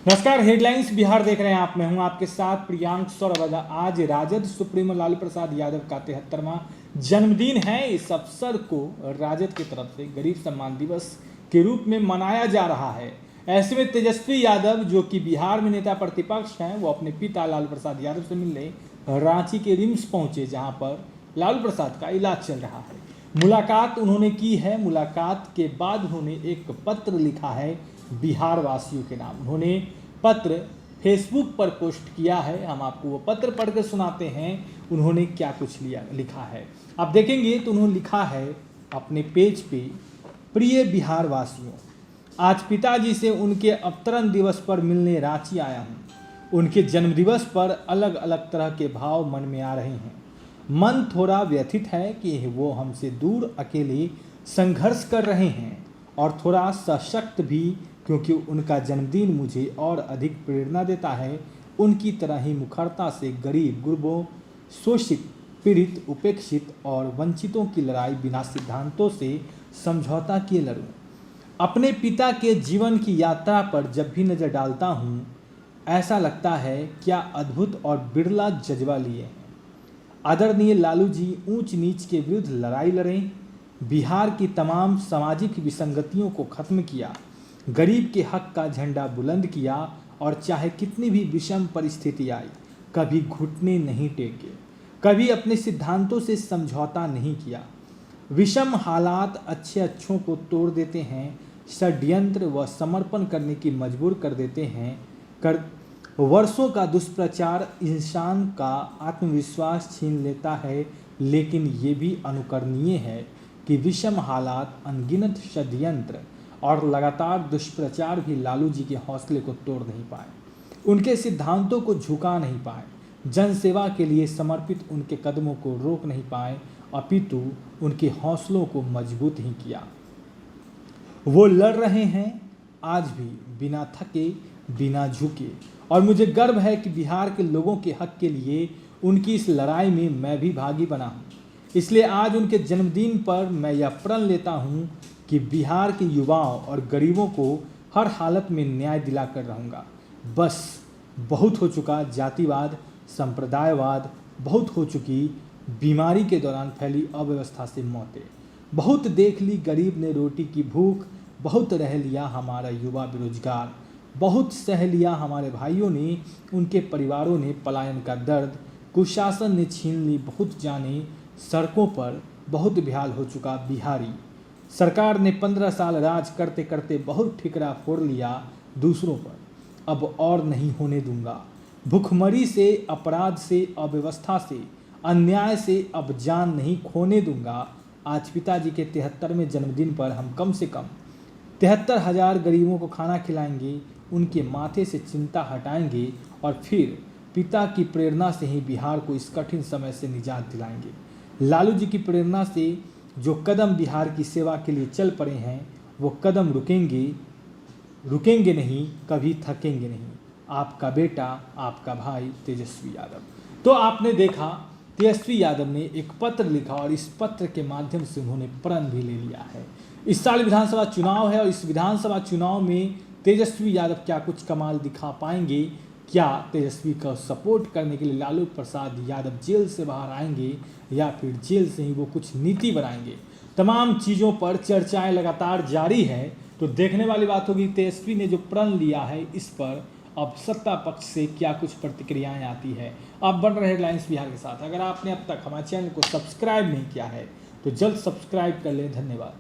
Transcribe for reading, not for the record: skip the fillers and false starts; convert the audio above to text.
नमस्कार। हेडलाइंस बिहार देख रहे हैं आप। मैं हूं आपके साथ प्रियांक सौरभ। आज राजद सुप्रीमो लालू प्रसाद यादव का 73वां जन्मदिन है। इस अवसर को राजद की तरफ से गरीब सम्मान दिवस के रूप में मनाया जा रहा है। ऐसे में तेजस्वी यादव, जो कि बिहार में नेता प्रतिपक्ष हैं, वो अपने पिता लालू प्रसाद यादव से मिलने रांची के रिम्स पहुंचे, जहां पर लालू प्रसाद का इलाज चल रहा है। मुलाकात उन्होंने की है। मुलाकात के बाद उन्होंने एक पत्र लिखा है बिहार वासियों के नाम। उन्होंने पत्र फेसबुक पर पोस्ट किया है। हम आपको वो पत्र पढ़ कर सुनाते हैं उन्होंने क्या कुछ लिखा है। आप देखेंगे तो उन्होंने लिखा है अपने पेज पे, प्रिय बिहार वासियों, आज पिताजी से उनके अवतरण दिवस पर मिलने रांची आया हूँ। उनके जन्मदिवस पर अलग अलग तरह के भाव मन में आ रहे हैं। मन थोड़ा व्यथित है कि वो हमसे दूर अकेले संघर्ष कर रहे हैं, और थोड़ा सशक्त भी, क्योंकि उनका जन्मदिन मुझे और अधिक प्रेरणा देता है। उनकी तरह ही मुखरता से गरीब, गुरबों, शोषित, पीड़ित, उपेक्षित और वंचितों की लड़ाई बिना सिद्धांतों से समझौता किए लड़ूं। अपने पिता के जीवन की यात्रा पर जब भी नज़र डालता हूँ, ऐसा लगता है क्या अद्भुत और बिरला जज्बा लिए हैं। आदरणीय लालू जी ऊंच नीच के विरुद्ध लड़ाई लड़ें, बिहार की तमाम सामाजिक विसंगतियों को खत्म किया, गरीब के हक का झंडा बुलंद किया, और चाहे कितनी भी विषम परिस्थिति आई, कभी घुटने नहीं टेके, कभी अपने सिद्धांतों से समझौता नहीं किया। विषम हालात अच्छे अच्छों को तोड़ देते हैं, षड्यंत्र व समर्पण करने की मजबूर कर देते हैं। वर्षों का दुष्प्रचार इंसान का आत्मविश्वास छीन लेता है, लेकिन ये भी अनुकरणीय है कि विषम हालात, अनगिनत षड्यंत्र और लगातार दुष्प्रचार भी लालू जी के हौसले को तोड़ नहीं पाए, उनके सिद्धांतों को झुका नहीं पाए, जनसेवा के लिए समर्पित उनके कदमों को रोक नहीं पाए, अपितु उनके हौसलों को मजबूत ही किया। वो लड़ रहे हैं आज भी, बिना थके, बिना झुके, और मुझे गर्व है कि बिहार के लोगों के हक के लिए उनकी इस लड़ाई में मैं भी भागी बना हूँ। इसलिए आज उनके जन्मदिन पर मैं यह प्रण लेता हूँ कि बिहार के युवाओं और गरीबों को हर हालत में न्याय दिलाकर रहूँगा। बस बहुत हो चुका जातिवाद, संप्रदायवाद, बहुत हो चुकी बीमारी के दौरान फैली अव्यवस्था से मौतें, बहुत देख ली गरीब ने रोटी की भूख, बहुत रह लिया हमारा युवा बेरोजगार, बहुत सह लिया हमारे भाइयों ने, उनके परिवारों ने पलायन का दर्द, कुशासन ने छीन ली बहुत जाने, सड़कों पर बहुत बेहाल हो चुका बिहारी। सरकार ने 15 साल राज करते करते बहुत ठिकरा फोड़ लिया दूसरों पर, अब और नहीं होने दूंगा। भुखमरी से, अपराध से, अव्यवस्था से, अन्याय से अब जान नहीं खोने दूंगा। आज पिताजी के 73वें जन्मदिन पर हम कम से कम 73,000 गरीबों को खाना खिलाएंगे, उनके माथे से चिंता हटाएंगे, और फिर पिता की प्रेरणा से ही बिहार को इस कठिन समय से निजात दिलाएंगे। लालू जी की प्रेरणा से जो कदम बिहार की सेवा के लिए चल पड़े हैं, वो कदम रुकेंगे नहीं, कभी थकेंगे नहीं। आपका बेटा, आपका भाई तेजस्वी यादव। तो आपने देखा तेजस्वी यादव ने एक पत्र लिखा, और इस पत्र के माध्यम से उन्होंने प्रण भी ले लिया है। इस साल विधानसभा चुनाव है, और इस विधानसभा चुनाव में तेजस्वी यादव क्या कुछ कमाल दिखा पाएंगे। क्या तेजस्वी का सपोर्ट करने के लिए लालू प्रसाद यादव जेल से बाहर आएंगे, या फिर जेल से ही वो कुछ नीति बनाएंगे। तमाम चीज़ों पर चर्चाएं लगातार जारी है। तो देखने वाली बात होगी तेजस्वी ने जो प्रण लिया है, इस पर अब सत्ता पक्ष से क्या कुछ प्रतिक्रियाएं आती है। आप बन रहे हेडलाइंस बिहार के साथ। अगर आपने अब तक हमारे चैनल को सब्सक्राइब नहीं किया है तो जल्द सब्सक्राइब कर लें। धन्यवाद।